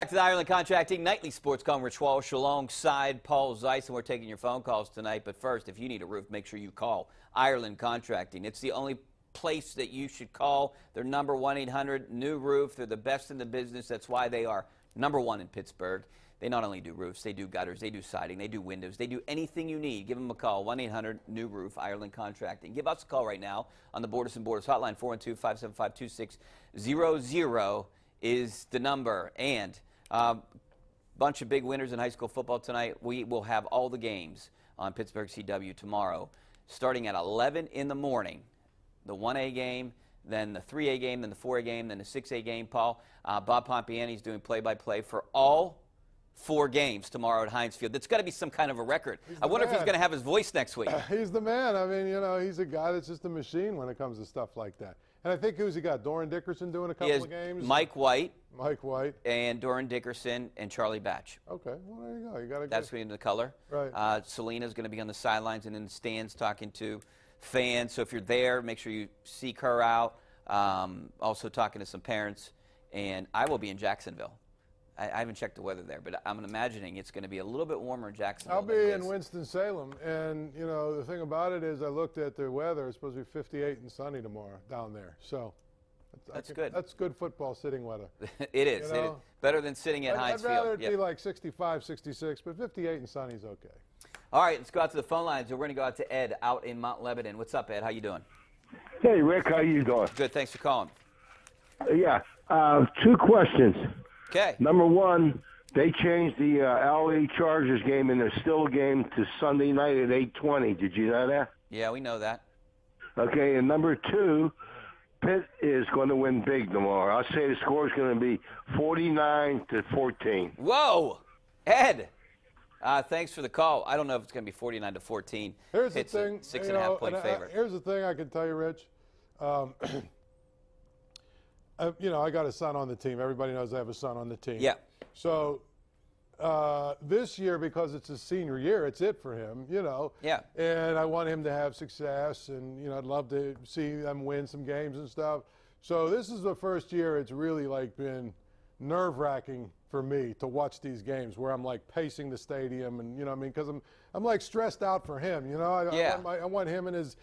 Back to the Ireland Contracting Nightly Sports Call. Rich Walsh alongside Paul Zeise, and we're taking your phone calls tonight. But first, if you need a roof, make sure you call Ireland Contracting. It's the only place that you should call. They're number 1-800-NEW-ROOF. They're the best in the business. That's why they are number one in Pittsburgh. They not only do roofs, they do gutters, they do siding, they do windows, they do anything you need. Give them a call, 1-800-NEW-ROOF, Ireland Contracting. Give us a call right now on the Borders and Borders hotline, 412-575-2600 is the number. And bunch of big winners in high school football tonight. We will have all the games on Pittsburgh CW tomorrow, starting at 11 in the morning. The 1A game, then the 3A game, then the 4A game, then the 6A game. Paul, Bob Pompiani's doing play-by-play for all 4 games tomorrow at Heinz Field. That's got to be some kind of a record. I wonder if he's going to have his voice next week. He's the man. I mean, you know, he's a guy that's just a machine when it comes to stuff like that. And I think who's he got? Doran Dickerson doing a couple of games? Mike White. Mike White. And Doran Dickerson and Charlie Batch. Okay, well, there you go. You got to. That's in the color. Right. Selena's going to be on the sidelines and in the stands talking to fans. So if you're there, make sure you seek her out. Also talking to some parents. And I will be in Jacksonville. I haven't checked the weather there, but I'm imagining it's going to be a little bit warmer in Jacksonville. I'll be in Winston-Salem, and, you know, the thing about it is I looked at the weather. It's supposed to be 58 and sunny tomorrow down there. So that's good. That's good football sitting weather. It is. You know? It is. Better than sitting at Heinz Field. I'd rather it be like 65, 66, but 58 and sunny is okay. All right, let's go out to the phone lines. We're going to go out to Ed out in Mount Lebanon. What's up, Ed? How you doing? Hey, Rick. How you doing? Good. Thanks for calling. Yeah. 2 questions. Okay. Number 1, they changed the LA Chargers game in the still game to Sunday night at 8:20. Did you know that? Yeah, we know that. Okay, and number 2, Pitt is going to win big tomorrow. I'll say the score is going to be 49-14. Whoa, Ed. Thanks for the call. I don't know if it's going to be 49-14. Here's Pitt's the thing. a 6.5 point favorite. Here's the thing I can tell you, Rich. You know, I got a son on the team. Everybody knows I have a son on the team. Yeah. So this year, because it's his senior year, it's it for him, you know. Yeah. And I want him to have success, and, you know, I'd love to see them win some games and stuff. So this is the first year it's really, like, been nerve-wracking for me to watch these games where I'm, like, pacing the stadium and, you know what I mean, because I'm like, stressed out for him, you know. I want him and his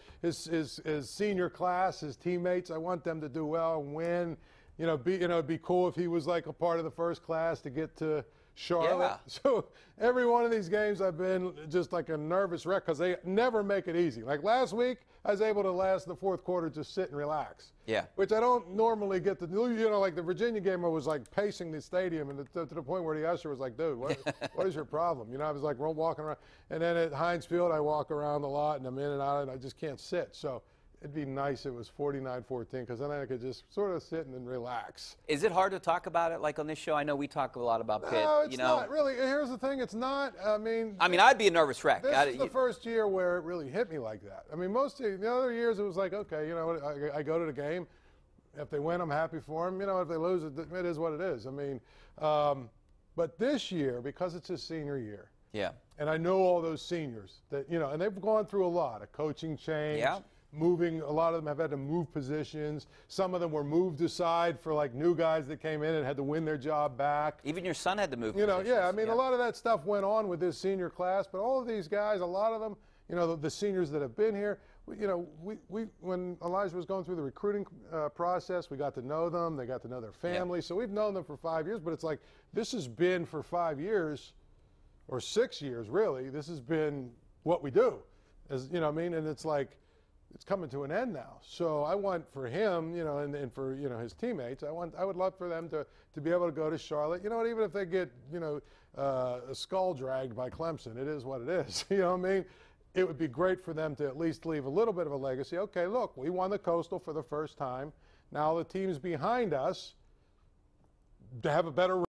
senior class, his teammates, I want them to do well and win. You know, it'd be cool if he was, like, a part of the first class to get to Charlotte. Yeah. So every one of these games I've been just like a nervous wreck because they never make it easy. Like last week, I was able to last the 4th quarter, just sit and relax. Yeah. Which I don't normally get to do. You know, like the Virginia game, I was like pacing the stadium and to the point where the usher was like, dude, what is your problem? You know, I was like walking around. And then at Heinz Field, I walk around a lot and I'm in and out and I just can't sit. So it'd be nice if it was 49-14 because then I could just sort of sit and then relax. Is it hard to talk about it like on this show? I know we talk a lot about Pitt. No, it's not really. Here's the thing. It's not. I mean, I'd be a nervous wreck. This is the first year where it really hit me like that. I mean, most of the other years it was like, okay, you know, I go to the game. If they win, I'm happy for them. You know, if they lose, it is what it is. I mean, but this year, because it's his senior year. Yeah. And I know all those seniors that, you know, and they've gone through a lot of coaching change. Yeah. Moving, a lot of them have had to move positions. Some of them were moved aside for like new guys that came in and had to win their job back. Even your son had to move. You know, positions. yeah. I mean, a lot of that stuff went on with this senior class, but all of these guys, a lot of them, you know, the seniors that have been here, you know, when Elijah was going through the recruiting process, we got to know them. They got to know their family. So we've known them for 5 years, but it's like this has been for 5 years or 6 years, really. This has been what we do, as you know what I mean? And it's like, it's coming to an end now. So I want for him, you know, and for, you know, his teammates, I would love for them to be able to go to Charlotte. You know what, even if they get, you know, a skull dragged by Clemson, it is what it is. You know what I mean? It would be great for them to at least leave a little bit of a legacy. Okay, look, we won the Coastal for the first time. Now the teams behind us to have a better record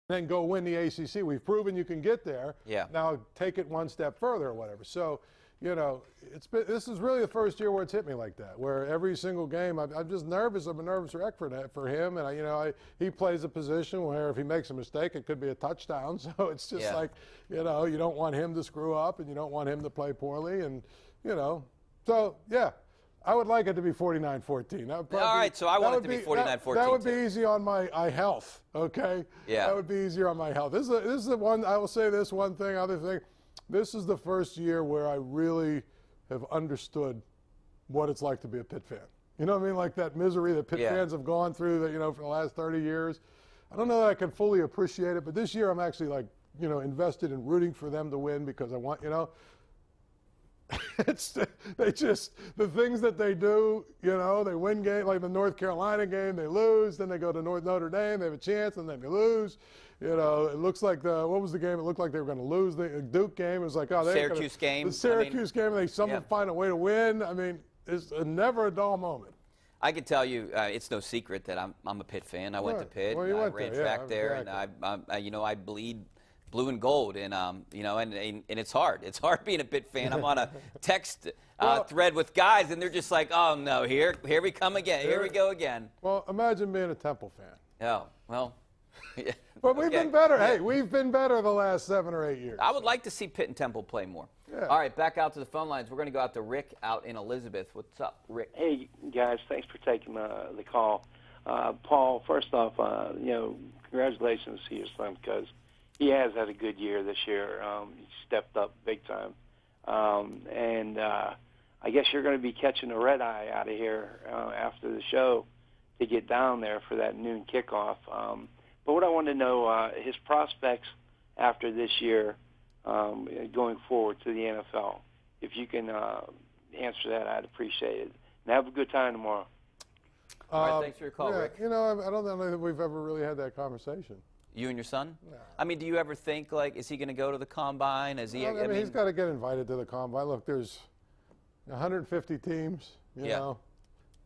and then go win the ACC. We've proven you can get there. Yeah. Now take it one step further or whatever. So, you know, this is really the first year where it's hit me like that, where every single game I'm just nervous. I'm a nervous wreck for him, and he plays a position where if he makes a mistake, it could be a touchdown. So it's just like, you know, you don't want him to screw up, and you don't want him to play poorly, and you know, so yeah. I would like it to be 49-14. All right, so I want it to be 49-14. That would be easy on my eye health, okay? Yeah. That would be easier on my health. This is the one, I will say this one thing, other thing. This is the first year where I really have understood what it's like to be a Pitt fan. You know what I mean? Like that misery that Pitt fans have gone through, that, you know, for the last 30 years. I don't know that I can fully appreciate it, but this year I'm actually, like, you know, invested in rooting for them to win because I want, you know. They just, the things that they do, you know, they win game, like the North Carolina game, they lose, then they go to Notre Dame, they have a chance, and then they lose. You know, it looks like what was the game? It looked like they were going to lose. The Duke game, it was like, oh, they're Syracuse game. The Syracuse game, they somehow find a way to win. I mean, it's never a dull moment. I can tell you, it's no secret that I'm a Pitt fan. I went to Pitt. Well, I ran track there, exactly. And you know, I bleed blue and gold, and you know, and it's hard. It's hard being a Pitt fan. I'm on a text thread with guys, and they're just like, "Oh no, here we come again. Here we go again." Well, imagine being a Temple fan. Oh well. But we've been better. Hey, we've been better the last 7 or 8 years. I would like to see Pitt and Temple play more. Yeah. All right, back out to the phone lines. We're going to go out to Rick out in Elizabeth. What's up, Rick? Hey guys, thanks for taking the call. Paul, first off, you know, congratulations to your son because he has had a good year this year. He stepped up big time. And I guess you're going to be catching a red eye out of here after the show to get down there for that noon kickoff. But what I want to know, his prospects after this year going forward to the NFL. If you can answer that, I'd appreciate it. And have a good time tomorrow. All right, thanks for your call, Rick. You know, I don't know that we've ever really had that conversation. You and your son? No. I mean, do you ever think, like, is he going to go to the Combine? Is he? I mean, he's got to get invited to the Combine. Look, there's 150 teams, you know.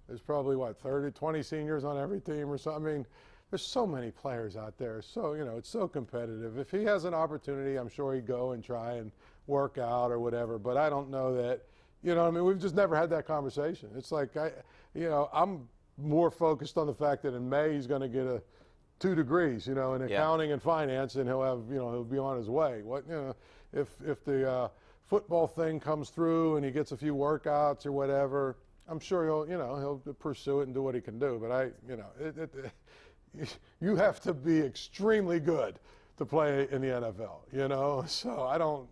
There's probably, what, 20 seniors on every team or something. I mean, there's so many players out there. So, you know, it's so competitive. If he has an opportunity, I'm sure he'd go and try and work out or whatever. But I don't know that, you know, I mean, we've just never had that conversation. It's like, you know, I'm more focused on the fact that in May he's going to get 2 degrees, you know, in accounting and finance, and he'll have, you know, he'll be on his way. What, you know, if the football thing comes through and he gets a few workouts or whatever, I'm sure he'll, you know, he'll pursue it and do what he can do. But you know, you have to be extremely good to play in the NFL, you know. So I don't.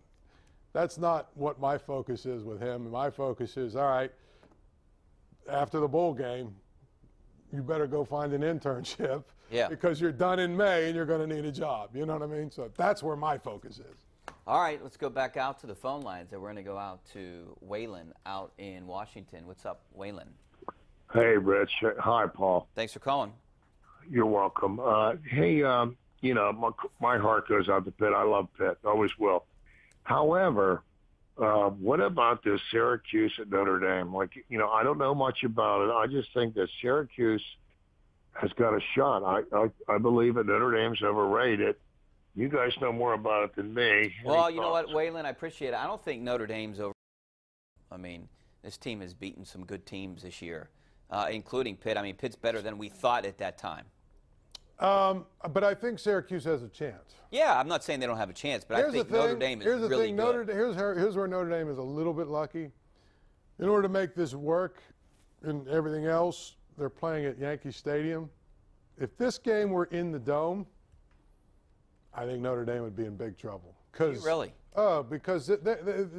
That's not what my focus is with him. My focus is, all right, after the bowl game, you better go find an internship because you're done in May and you're going to need a job. You know what I mean? So that's where my focus is. All right, let's go back out to the phone lines, and we're going to go out to Waylon out in Washington. What's up, Waylon? Hey, Rich. Hi, Paul. Thanks for calling. You're welcome. Hey, you know, my heart goes out to Pitt. I love Pitt. Always will. However, what about this Syracuse at Notre Dame? Like, you know, I don't know much about it. I just think that Syracuse has got a shot. I believe that Notre Dame's overrated. You guys know more about it than me. Well, you know what, Waylon, I appreciate it. I don't think Notre Dame's over. I mean, this team has beaten some good teams this year, including Pitt. I mean, Pitt's better than we thought at that time. But I think Syracuse has a chance. Yeah, I'm not saying they don't have a chance, but I think Notre Dame is really good. Here's where Notre Dame is a little bit lucky. In order to make this work and everything else, they're playing at Yankee Stadium. If this game were in the Dome, I think Notre Dame would be in big trouble. Really? Oh, because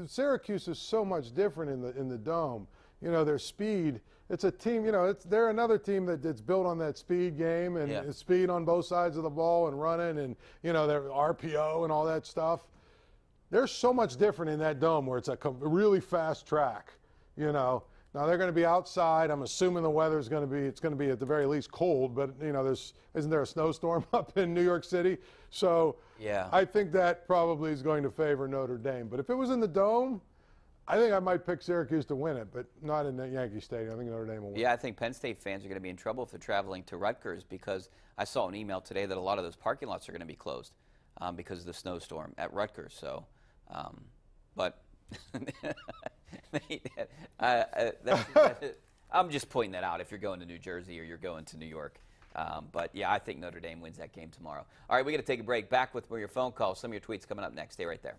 Syracuse is so much different in the Dome. You know, their speed. It's a team. You know, they're another team that's built on that speed game and speed on both sides of the ball and running and, you know, their RPO and all that stuff. They're so much different in that Dome where it's a really fast track. You know. Now they're going to be outside. I'm assuming the weather's going to be, it's going to be at the very least cold, but you know, isn't there a snowstorm up in New York City? So I think that probably is going to favor Notre Dame. But if it was in the Dome, I think I might pick Syracuse to win it, but not in the Yankee Stadium. I think Notre Dame will win. Yeah, I think Penn State fans are going to be in trouble if they're traveling to Rutgers because I saw an email today that a lot of those parking lots are going to be closed because of the snowstorm at Rutgers. So, but I'm just pointing that out if you're going to New Jersey or you're going to New York. But, yeah, I think Notre Dame wins that game tomorrow. All right, we got to take a break. Back with more of your phone calls. Some of your tweets coming up next. Stay right there.